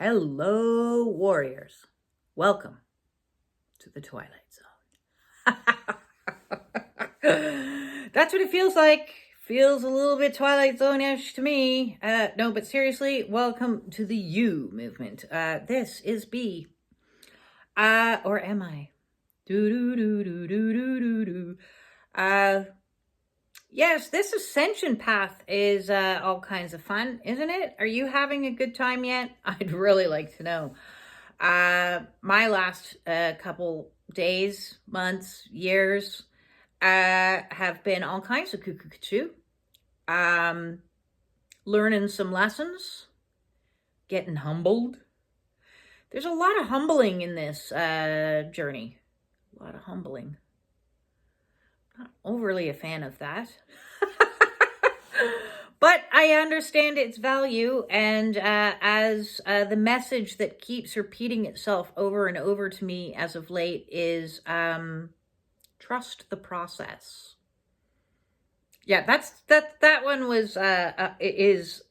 Hello, warriors. Welcome to the Twilight Zone. That's what it feels like. Feels a little bit Twilight Zone-ish to me. No, but seriously, welcome to the You movement. This is B. Or am I? Yes, this ascension path is all kinds of fun, isn't it? Are you having a good time yet? I'd really like to know. My last couple days, months, years have been all kinds of cuckoo. Learning some lessons, getting humbled. There's a lot of humbling in this journey. A lot of humbling. Not overly a fan of that. But I understand its value, and as the message that keeps repeating itself over and over to me as of late is trust the process. Yeah, that one was is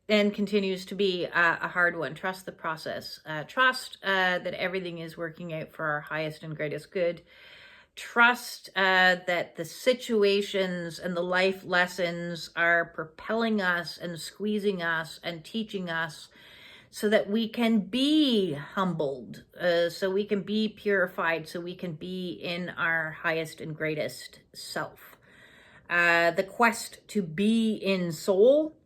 and continues to be a hard one. Trust the process. Trust that everything is working out for our highest and greatest good. Trust that the situations and the life lessons are propelling us and squeezing us and teaching us so that we can be humbled, so we can be purified, so we can be in our highest and greatest self. The quest to be in soul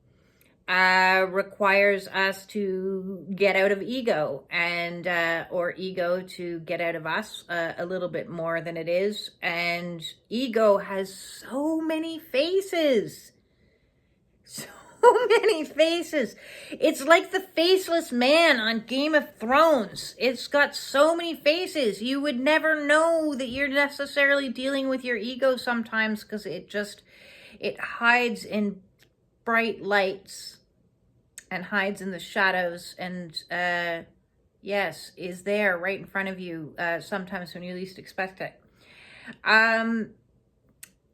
requires us to get out of ego and or ego to get out of us a little bit more than it is. And ego has so many faces. So many faces. It's like the faceless man on Game of Thrones. It's got so many faces. You would never know that you're necessarily dealing with your ego sometimes because it hides in bright lights and hides in the shadows and yes, is there right in front of you sometimes when you least expect it.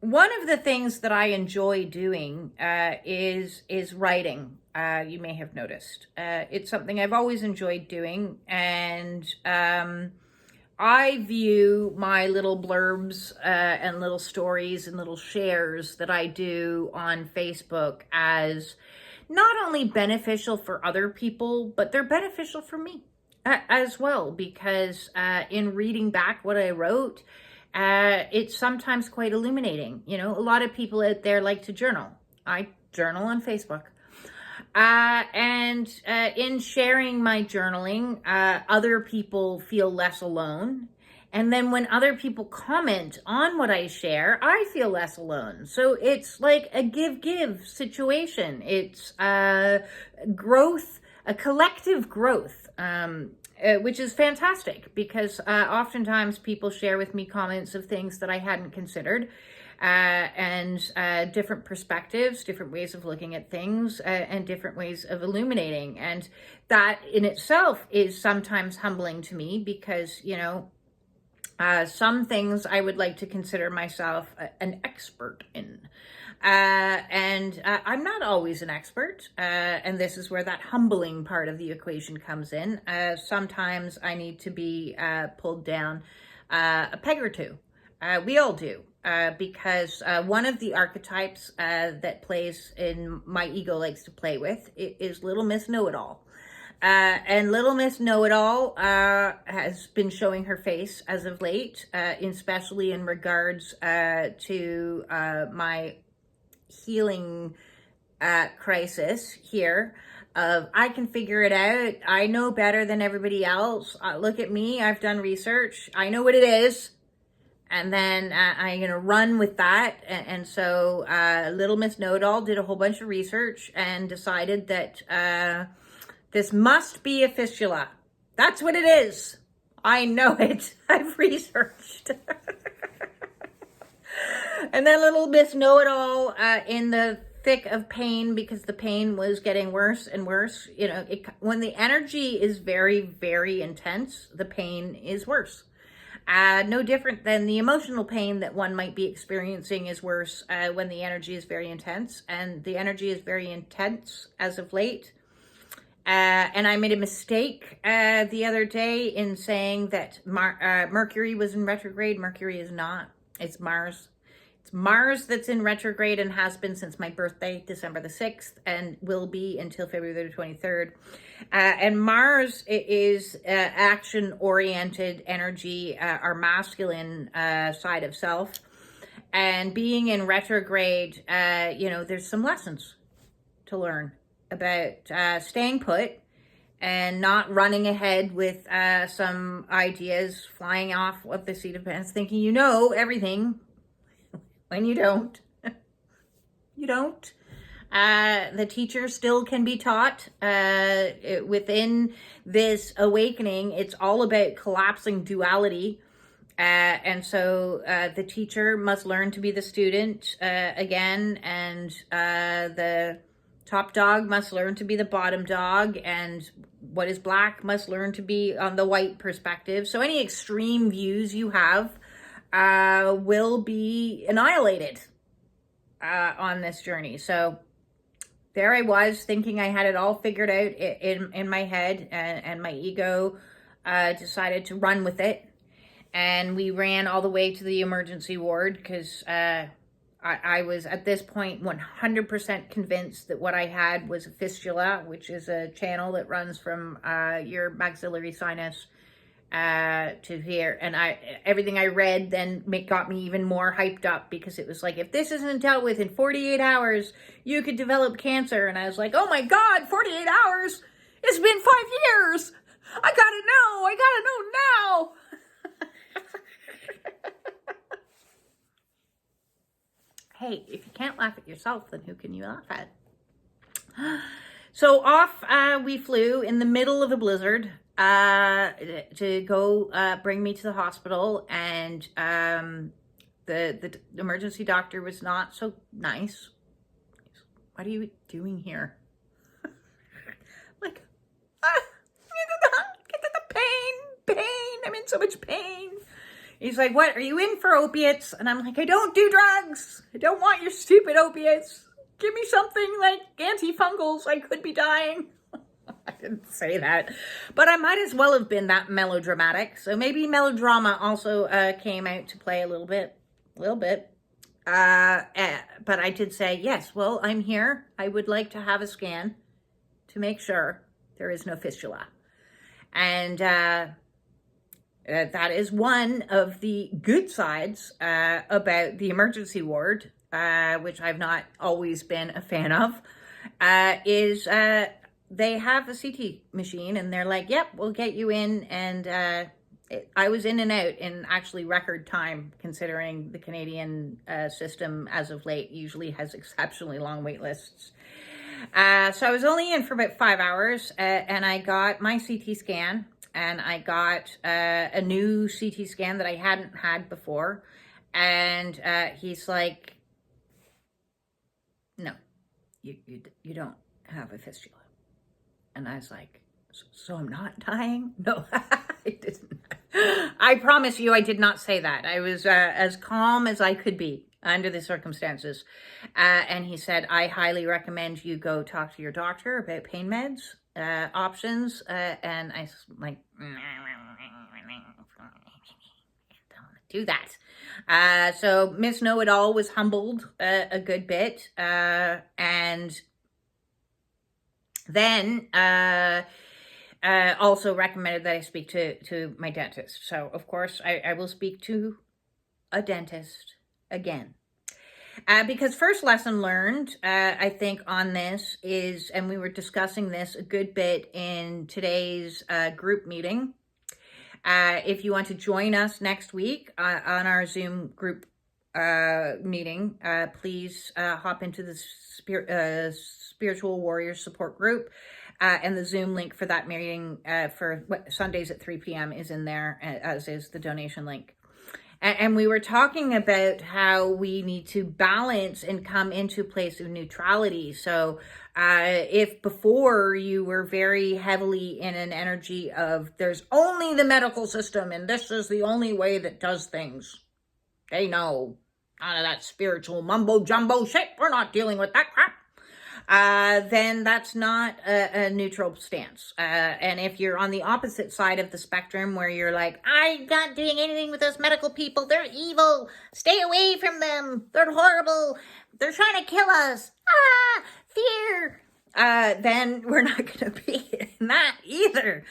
One of the things that I enjoy doing is writing. You may have noticed. It's something I've always enjoyed doing, and I view my little blurbs and little stories and little shares that I do on Facebook as not only beneficial for other people, but they're beneficial for me as well, because in reading back what I wrote, it's sometimes quite illuminating. You know, a lot of people out there like to journal. I journal on Facebook. And in sharing my journaling, other people feel less alone. And then when other people comment on what I share, I feel less alone. So it's like a give-give situation. It's growth, a collective growth, which is fantastic because oftentimes people share with me comments of things that I hadn't considered. And different perspectives, different ways of looking at things, and different ways of illuminating. And that in itself is sometimes humbling to me because, you know, some things I would like to consider myself an expert in. And I'm not always an expert. And this is where that humbling part of the equation comes in. Sometimes I need to be pulled down a peg or two. We all do. Because one of the archetypes that plays in my ego likes to play with is Little Miss Know-It-All. And Little Miss Know-It-All has been showing her face as of late, especially in regards to my healing crisis here of I can figure it out. I know better than everybody else. Look at me. I've done research. I know what it is. And then I'm going to run with that. And so Little Miss Know-It-All did a whole bunch of research and decided that this must be a fistula. That's what it is. I know it. I've researched. And then Little Miss Know-It-All in the thick of pain, because the pain was getting worse and worse. You know, when the energy is very, very intense, the pain is worse. No different than the emotional pain that one might be experiencing is worse when the energy is very intense. And the energy is very intense as of late. And I made a mistake the other day in saying that Mercury was in retrograde. Mercury is not. It's Mars. It's Mars that's in retrograde and has been since my birthday, December the 6th, and will be until February the 23rd. And Mars is action-oriented energy, our masculine side of self. And being in retrograde, there's some lessons to learn about staying put and not running ahead with some ideas, flying off of the seat of pants, thinking you know everything when you don't. You don't. The teacher still can be taught. Within this awakening, it's all about collapsing duality. And so the teacher must learn to be the student again, and the top dog must learn to be the bottom dog, and what is black must learn to be on the white perspective. So any extreme views you have will be annihilated on this journey. So there I was thinking I had it all figured out in my head, and my ego decided to run with it. And we ran all the way to the emergency ward because I was at this point 100% convinced that what I had was a fistula, which is a channel that runs from your maxillary sinus to here. And everything I read then got me even more hyped up, because it was like, if this isn't dealt with in 48 hours, you could develop cancer. And I was like, oh my God, 48 hours? It's been 5 years. I gotta know now. Hey, if you can't laugh at yourself, then who can you laugh at? So off we flew in the middle of a blizzard to go bring me to the hospital, and the emergency doctor was not so nice. What are you doing here? Like, get the pain. I'm in so much pain. He's like, what, are you in for opiates? And I'm like, I don't do drugs. I don't want your stupid opiates. Give me something like antifungals. I could be dying. I didn't say that. But I might as well have been that melodramatic. So maybe melodrama also came out to play a little bit. But I did say, yes, well, I'm here. I would like to have a scan to make sure there is no fistula. And that is one of the good sides about the emergency ward, which I've not always been a fan of, is they have a CT machine, and they're like, yep, we'll get you in. And I was in and out in actually record time, considering the Canadian system as of late usually has exceptionally long wait lists. So I was only in for about 5 hours, and I got my CT scan. And I got a new CT scan that I hadn't had before. And he's like, no, you don't have a fistula. And I was like, so I'm not dying? No, I didn't. I promise you I did not say that. I was as calm as I could be under the circumstances. And he said, I highly recommend you go talk to your doctor about pain meds. Options, and I was like, don't want to do that. So Miss Know-It-All was humbled a good bit, and then also recommended that I speak to my dentist. So of course I will speak to a dentist again. Because first lesson learned, I think, on this is, and we were discussing this a good bit in today's group meeting. If you want to join us next week on our Zoom group meeting, please hop into the Spiritual Warriors support group. And the Zoom link for that meeting for Sundays at 3 p.m. is in there, as is the donation link. And we were talking about how we need to balance and come into a place of neutrality. So if before you were very heavily in an energy of there's only the medical system and this is the only way that does things, they know, none of that spiritual mumbo jumbo shit, we're not dealing with that crap. then that's not a neutral stance. And if you're on the opposite side of the spectrum where you're like, I'm not doing anything with those medical people, they're evil, stay away from them, they're horrible, they're trying to kill us, fear, then we're not going to be in that either.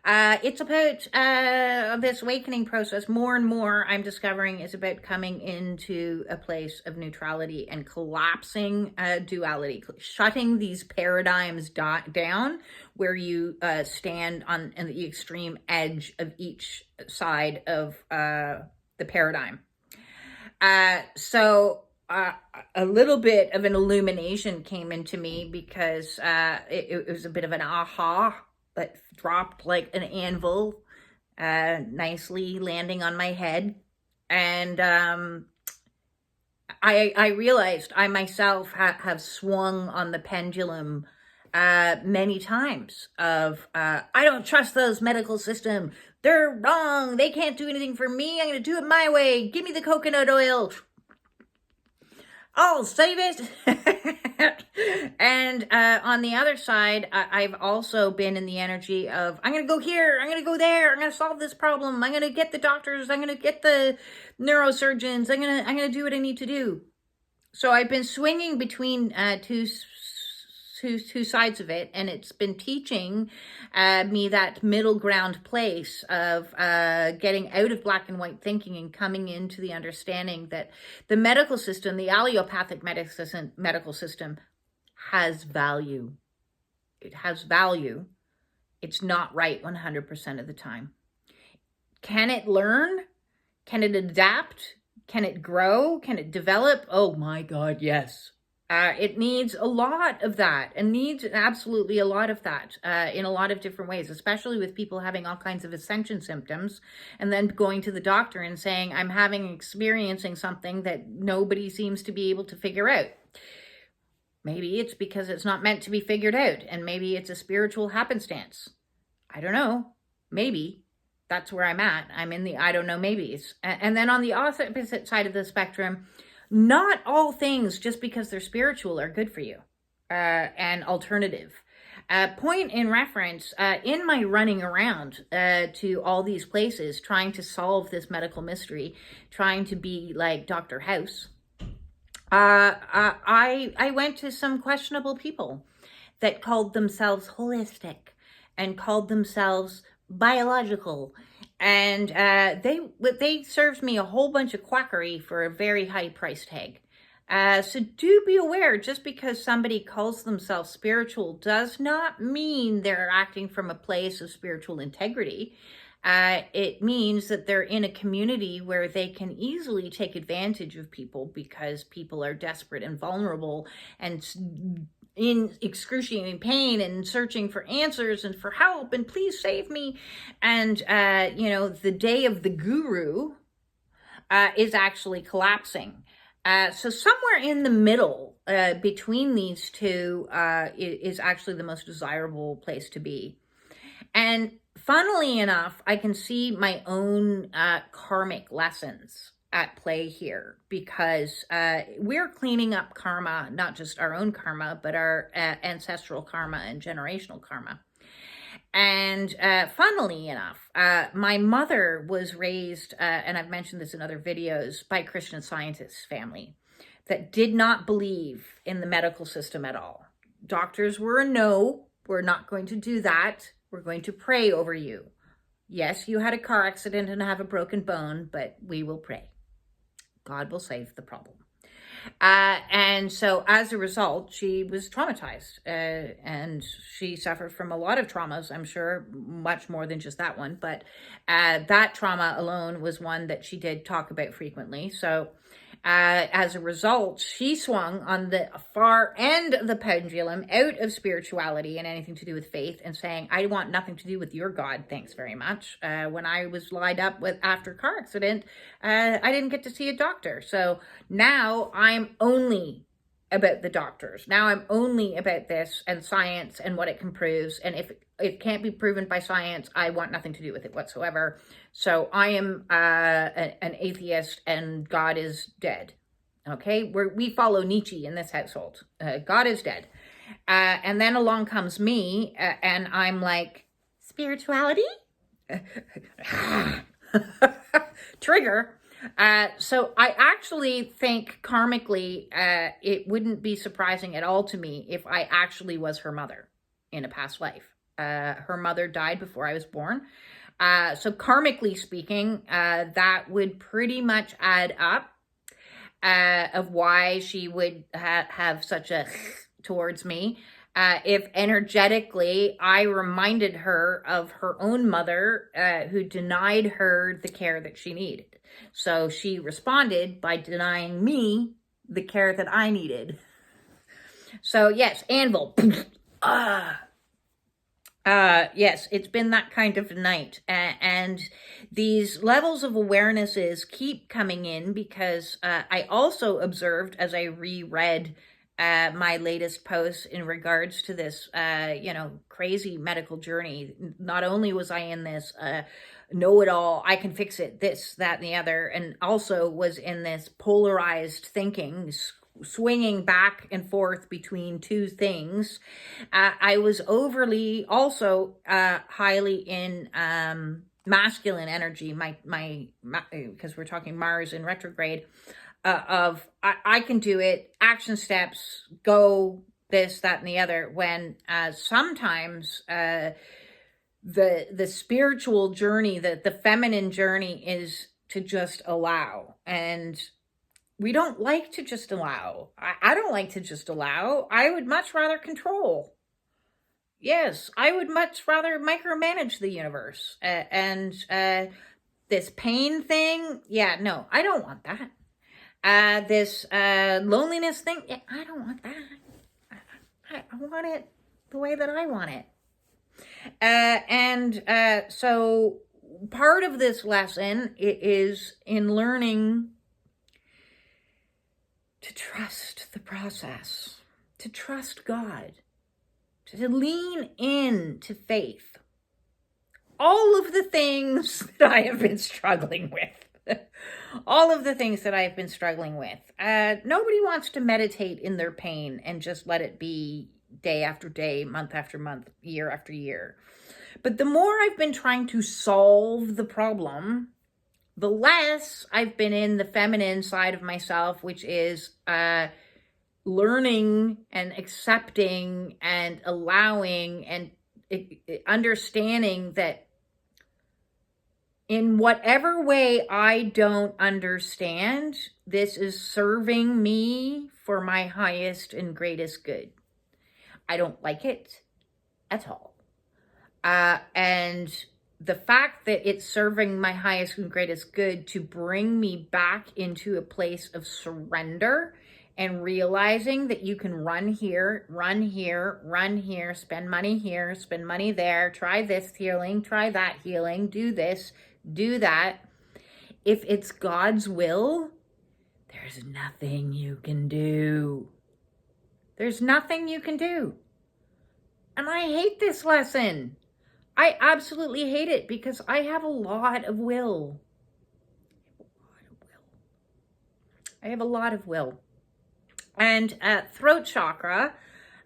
It's about this awakening process. More and more I'm discovering is about coming into a place of neutrality and collapsing duality, shutting these paradigms down where you stand on the extreme edge of each side of the paradigm. So a little bit of an illumination came into me because it was a bit of an aha that dropped like an anvil, nicely landing on my head. And I realized I myself have swung on the pendulum many times of, I don't trust those medical system. They're wrong. They can't do anything for me. I'm going to do it my way. Give me the coconut oil. I'll save it. And on the other side, I've also been in the energy of, I'm going to go here, I'm going to go there, I'm going to solve this problem, I'm going to get the doctors, I'm going to get the neurosurgeons, I'm going to do what I need to do. So I've been swinging between two sides of it, and it's been teaching me that middle ground place of getting out of black and white thinking and coming into the understanding that the medical system, the allopathic medical system has value. It has value. It's not right 100% of the time. Can it learn? Can it adapt? Can it grow? Can it develop? Oh my God, yes. It needs a lot of that, and needs absolutely a lot of that in a lot of different ways, especially with people having all kinds of ascension symptoms and then going to the doctor and saying, I'm experiencing something that nobody seems to be able to figure out. Maybe it's because it's not meant to be figured out, and maybe it's a spiritual happenstance. I don't know. Maybe. That's where I'm at. I'm in the I don't know maybes. And then on the opposite side of the spectrum, not all things, just because they're spiritual, are good for you and alternative. Point in reference, in my running around to all these places, trying to solve this medical mystery, trying to be like Dr. House, I went to some questionable people that called themselves holistic and called themselves biological, and they served me a whole bunch of quackery for a very high price tag. So do be aware, just because somebody calls themselves spiritual does not mean they're acting from a place of spiritual integrity. It means that they're in a community where they can easily take advantage of people because people are desperate and vulnerable and in excruciating pain and searching for answers and for help and please save me. And, the day of the guru is actually collapsing. So somewhere in the middle between these two is actually the most desirable place to be. And funnily enough, I can see my own karmic lessons at play here, because we're cleaning up karma, not just our own karma, but our ancestral karma and generational karma. And funnily enough, my mother was raised, and I've mentioned this in other videos, by a Christian Scientist family that did not believe in the medical system at all. Doctors were a no, we're not going to do that. We're going to pray over you. Yes, you had a car accident and have a broken bone, but we will pray. God will save the problem. And so as a result, she was traumatized, and she suffered from a lot of traumas, I'm sure, much more than just that one. But that trauma alone was one that she did talk about frequently. So as a result, she swung on the far end of the pendulum out of spirituality and anything to do with faith, and saying, I want nothing to do with your God, thanks very much. When I was lined up with after car accident, I didn't get to see a doctor. So now I'm only about the doctors. Now I'm only about this and science and what it can prove. And if it can't be proven by science, I want nothing to do with it whatsoever. So I am an atheist, and God is dead. Okay, we follow Nietzsche in this household. God is dead. And then along comes me, and I'm like, spirituality? Trigger. So I actually think karmically, it wouldn't be surprising at all to me if I actually was her mother in a past life. Her mother died before I was born. So karmically speaking, that would pretty much add up of why she would have such a towards me. If energetically I reminded her of her own mother who denied her the care that she needed. So she responded by denying me the care that I needed. So yes, anvil. Yes, it's been that kind of night. And these levels of awarenesses keep coming in because I also observed as I reread my latest post in regards to this, crazy medical journey. Not only was I in this know-it-all, I can fix it, this, that, and the other, and also was in this polarized thinking, swinging back and forth between two things. I was overly also highly in masculine energy, my because we're talking Mars in retrograde, of I can do it, action steps, go, this, that, and the other, when sometimes the spiritual journey, the feminine journey is to just allow. And we don't like to just allow. I don't like to just allow. I would much rather control. Yes, I would much rather micromanage the universe. And this pain thing, yeah, no, I don't want that. This loneliness thing, yeah, I don't want that. I want it the way that I want it. So part of this lesson is in learning to trust the process, to trust God, to lean into faith. All of the things that I have been struggling with. All of the things that I've been struggling with. Nobody wants to meditate in their pain and just let it be day after day, month after month, year after year. But the more I've been trying to solve the problem, the less I've been in the feminine side of myself, which is learning and accepting and allowing and understanding that in whatever way I don't understand, this is serving me for my highest and greatest good. I don't like it at all. And the fact that it's serving my highest and greatest good to bring me back into a place of surrender and realizing that you can run here, spend money here, spend money there, try this healing, try that healing, do this, do that. If it's God's will, there's nothing you can do. There's nothing you can do. And I hate this lesson. I absolutely hate it because I have a lot of will. I have a lot of will. And throat chakra,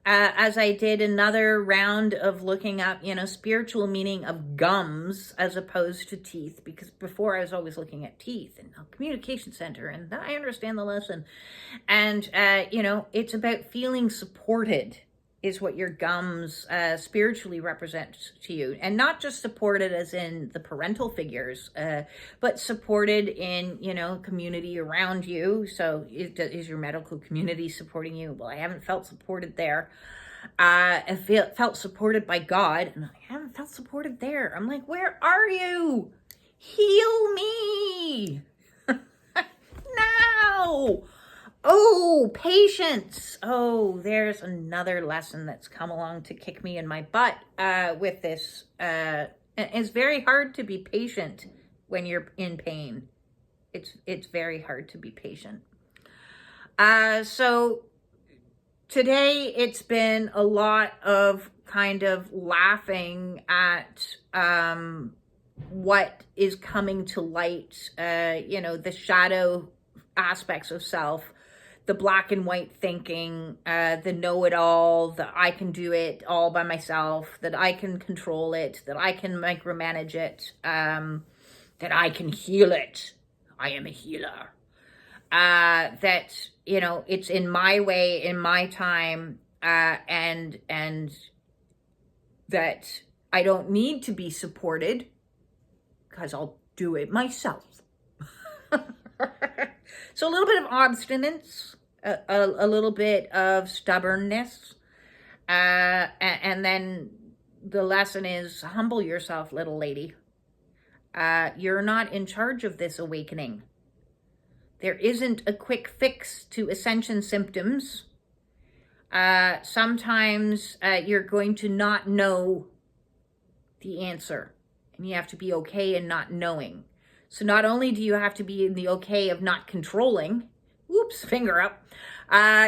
as I did another round of looking up, spiritual meaning of gums as opposed to teeth, because before I was always looking at teeth and communication center, and I understand the lesson. And, it's about feeling supported is what your gums spiritually represent to you. And not just supported as in the parental figures, but supported in, community around you. So is your medical community supporting you? Well, I haven't felt supported there. I felt supported by God, and I haven't felt supported there. I'm like, where are you? Heal me now. Oh, patience. Oh, there's another lesson that's come along to kick me in my butt with this. It's very hard to be patient when you're in pain. It's very hard to be patient. So today it's been a lot of kind of laughing at what is coming to light, the shadow aspects of self the black and white thinking, the know-it-all, that I can do it all by myself, that I can control it, that I can micromanage it, that I can heal it. I am a healer. That, you know, it's in my way, in my time, and that I don't need to be supported because I'll do it myself. So a little bit of obstinance, a little bit of stubbornness, and then the lesson is humble yourself, little lady. You're not in charge of this awakening. There isn't a quick fix to ascension symptoms. Sometimes you're going to not know the answer, and you have to be okay in not knowing. So not only do you have to be in the okay of not controlling, whoops, finger up,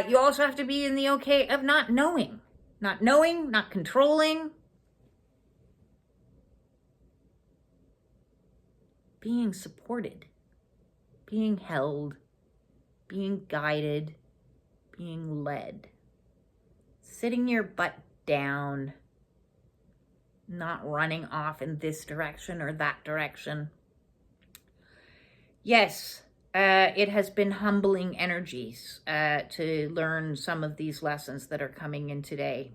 you also have to be in the okay of not knowing. Not knowing, not controlling. Being supported, being held, being guided, being led. Sitting your butt down, not running off in this direction or that direction. Yes, it has been humbling energies to learn some of these lessons that are coming in today.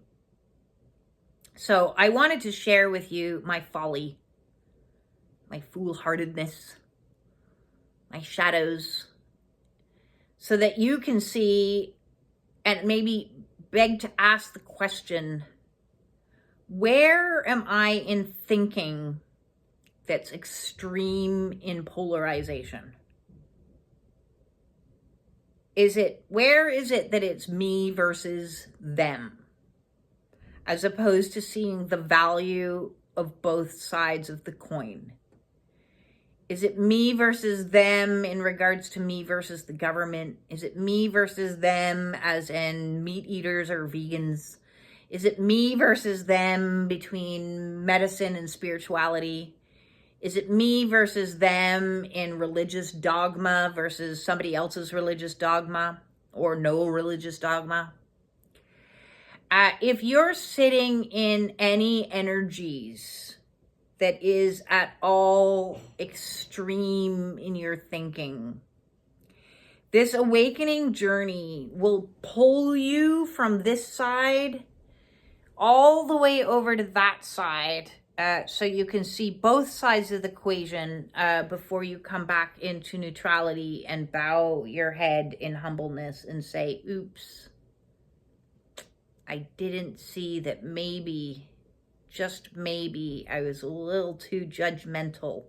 So I wanted to share with you my folly, my foolhardiness, my shadows, so that you can see and maybe beg to ask the question, where am I in thinking that's extreme in polarization? Where is it that it's me versus them, as opposed to seeing the value of both sides of the coin? Is it me versus them in regards to me versus the government? Is it me versus them as in meat eaters or vegans? Is it me versus them between medicine and spirituality? Is it me versus them in religious dogma versus somebody else's religious dogma or no religious dogma? If you're sitting in any energies that is at all extreme in your thinking, this awakening journey will pull you from this side all the way over to that side, so you can see both sides of the equation before you come back into neutrality and bow your head in humbleness and say, oops, I didn't see that maybe, just maybe, I was a little too judgmental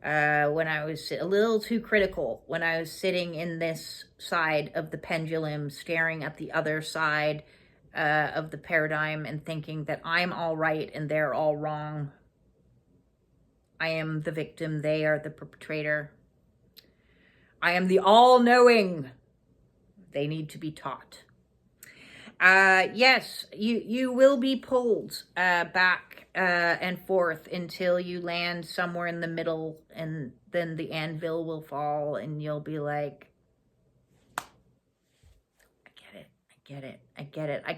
when I was a little too critical when I was sitting in this side of the pendulum, staring at the other side of the paradigm and thinking that I'm all right and they're all wrong. I am the victim, they are the perpetrator. I am the all-knowing. They need to be taught. Yes, you will be pulled back and forth until you land somewhere in the middle, and then the anvil will fall and you'll be like, I get it. I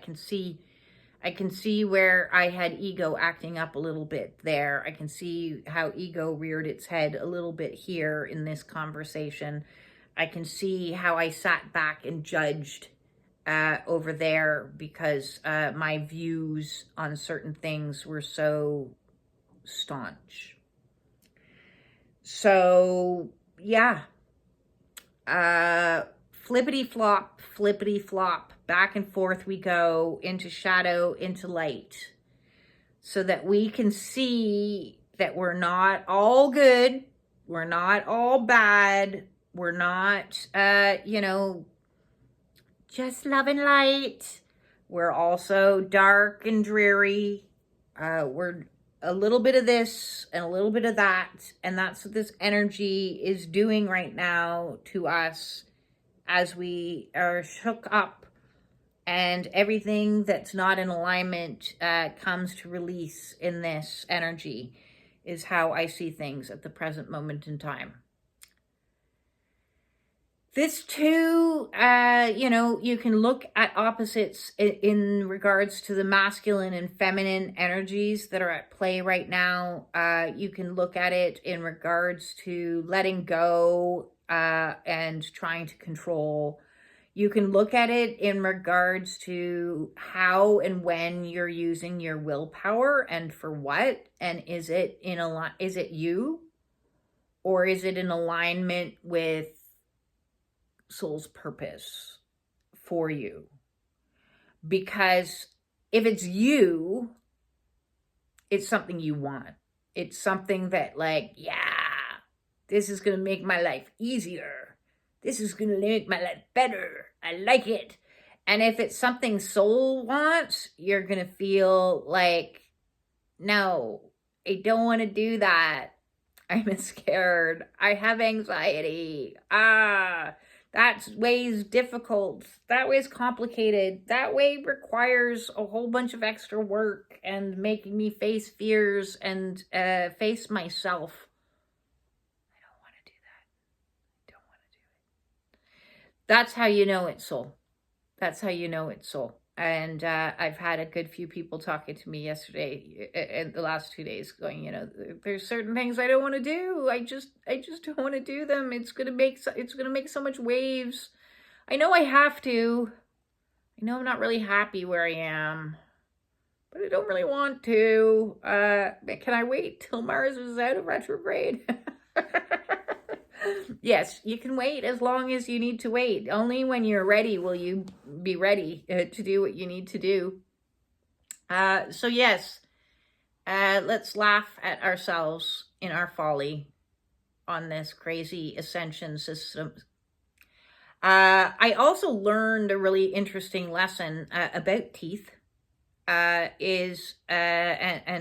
can see where I had ego acting up a little bit there. I can see how ego reared its head a little bit here in this conversation. I can see how I sat back and judged over there because my views on certain things were so staunch. So, yeah. Flippity flop, back and forth we go, into shadow, into light, so that we can see that we're not all good, we're not all bad, we're not, just love and light. We're also dark and dreary. We're a little bit of this and a little bit of that, and that's what this energy is doing right now to us as we are shook up, and everything that's not in alignment comes to release in this energy, is how I see things at the present moment in time. This too, you can look at opposites in regards to the masculine and feminine energies that are at play right now. You can look at it in regards to letting go and trying to control. You can look at it in regards to how and when you're using your willpower and for what, and is it you, or is it in alignment with soul's purpose for you? Because if it's you, it's something you want. It's something that, like, yeah, this is going to make my life easier. This is going to make my life better. I like it. And if it's something soul wants, you're going to feel like, no, I don't want to do that. I'm scared. I have anxiety. That way's difficult. That way's complicated. That way requires a whole bunch of extra work and making me face fears and face myself. I don't want to do that. I don't want to do it. That's how you know it's soul. That's how you know it's soul. And I've had a good few people talking to me yesterday and the last 2 days going, there's certain things I don't want to do. I just don't want to do them. It's going to make so much waves. I know I have to. I know I'm not really happy where I am, but I don't really want to. Can I wait till Mars is out of retrograde? Yes, you can wait as long as you need to wait. Only when you're ready will you be ready to do what you need to do. So yes, let's laugh at ourselves in our folly on this crazy ascension system. I also learned a really interesting lesson about teeth and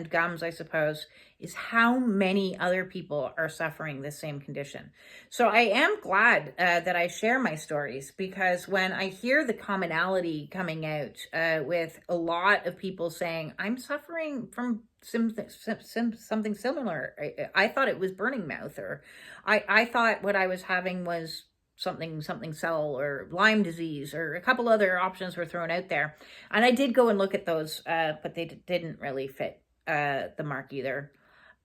gums, I suppose, is how many other people are suffering the same condition. So I am glad that I share my stories, because when I hear the commonality coming out with a lot of people saying, I'm suffering from something similar. I thought it was burning mouth, or I thought what I was having was something cell or Lyme disease, or a couple other options were thrown out there. And I did go and look at those, but they didn't really fit the mark either.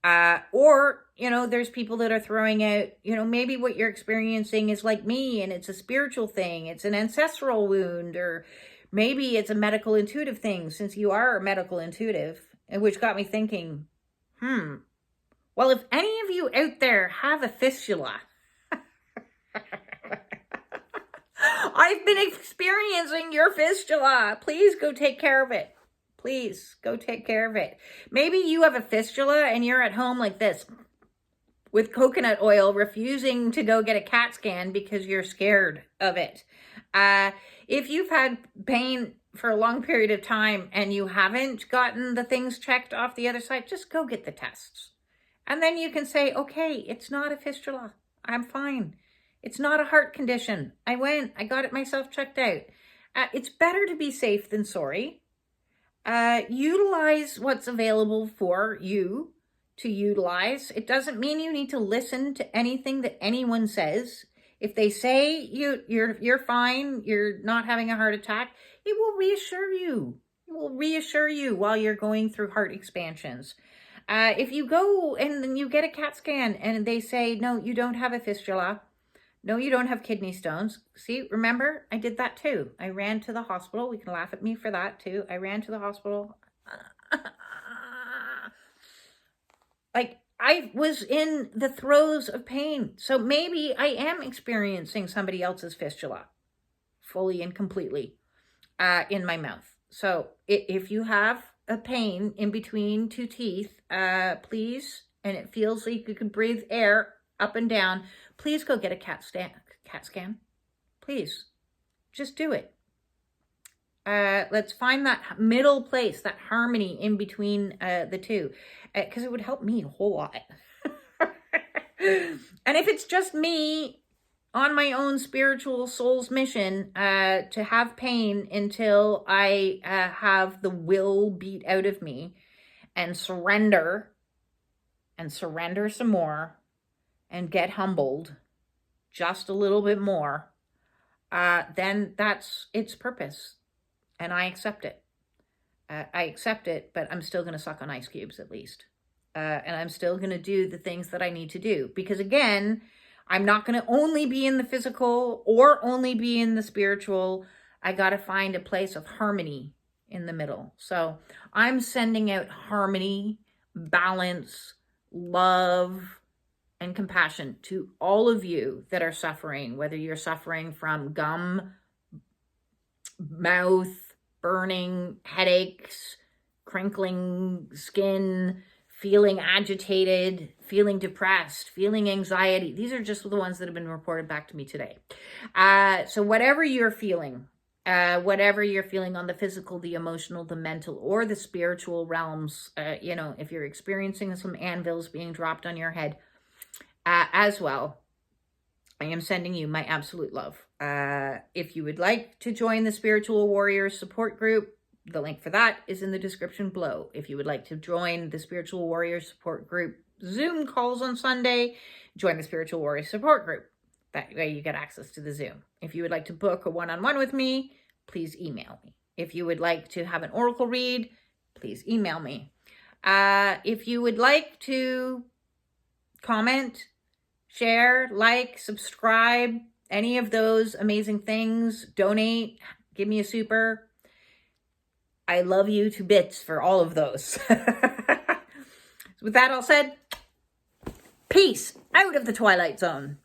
Or, there's people that are throwing out, maybe what you're experiencing is like me and it's a spiritual thing. It's an ancestral wound, or maybe it's a medical intuitive thing, since you are a medical intuitive, which got me thinking, well, if any of you out there have a fistula, I've been experiencing your fistula. Please go take care of it. Please go take care of it. Maybe you have a fistula and you're at home like this with coconut oil, refusing to go get a CAT scan because you're scared of it. If you've had pain for a long period of time and you haven't gotten the things checked off the other side, just go get the tests. And then you can say, okay, it's not a fistula. I'm fine. It's not a heart condition. I got it myself checked out. It's better to be safe than sorry. Utilize what's available for you to utilize. It doesn't mean you need to listen to anything that anyone says. If they say you're fine, you're not having a heart attack, it will reassure you. It will reassure you while you're going through heart expansions. If you go and then you get a CAT scan and they say, no, you don't have a fistula, no, you don't have kidney stones. See, remember, I did that too. I ran to the hospital. We can laugh at me for that too. I ran to the hospital. Like, I was in the throes of pain. So maybe I am experiencing somebody else's fistula fully and completely in my mouth. So if you have a pain in between two teeth, please, and it feels like you could breathe air up and down, please go get a CAT scan. Please, just do it. Let's find that middle place, that harmony in between the two, because it would help me a whole lot. And if it's just me on my own spiritual soul's mission to have pain until I have the will beat out of me and surrender some more, and get humbled just a little bit more, then that's its purpose. And I accept it. I accept it, but I'm still going to suck on ice cubes at least. And I'm still going to do the things that I need to do. Because again, I'm not going to only be in the physical or only be in the spiritual. I got to find a place of harmony in the middle. So I'm sending out harmony, balance, love, and compassion to all of you that are suffering, whether you're suffering from gum, mouth, burning, headaches, crinkling skin, feeling agitated, feeling depressed, feeling anxiety. These are just the ones that have been reported back to me today. So whatever you're feeling on the physical, the emotional, the mental, or the spiritual realms, if you're experiencing some anvils being dropped on your head as well, I am sending you my absolute love. If you would like to join the Spiritual Warriors support group, the link for that is in the description below. If you would like to join the Spiritual Warriors support group Zoom calls on Sunday, join the Spiritual Warriors support group. That way you get access to the Zoom. If you would like to book a one-on-one with me, please email me. If you would like to have an oracle read, please email me. If you would like to comment, share, like, subscribe, any of those amazing things, donate, give me a super. I love you to bits for all of those. With that all said, peace out of the Twilight Zone.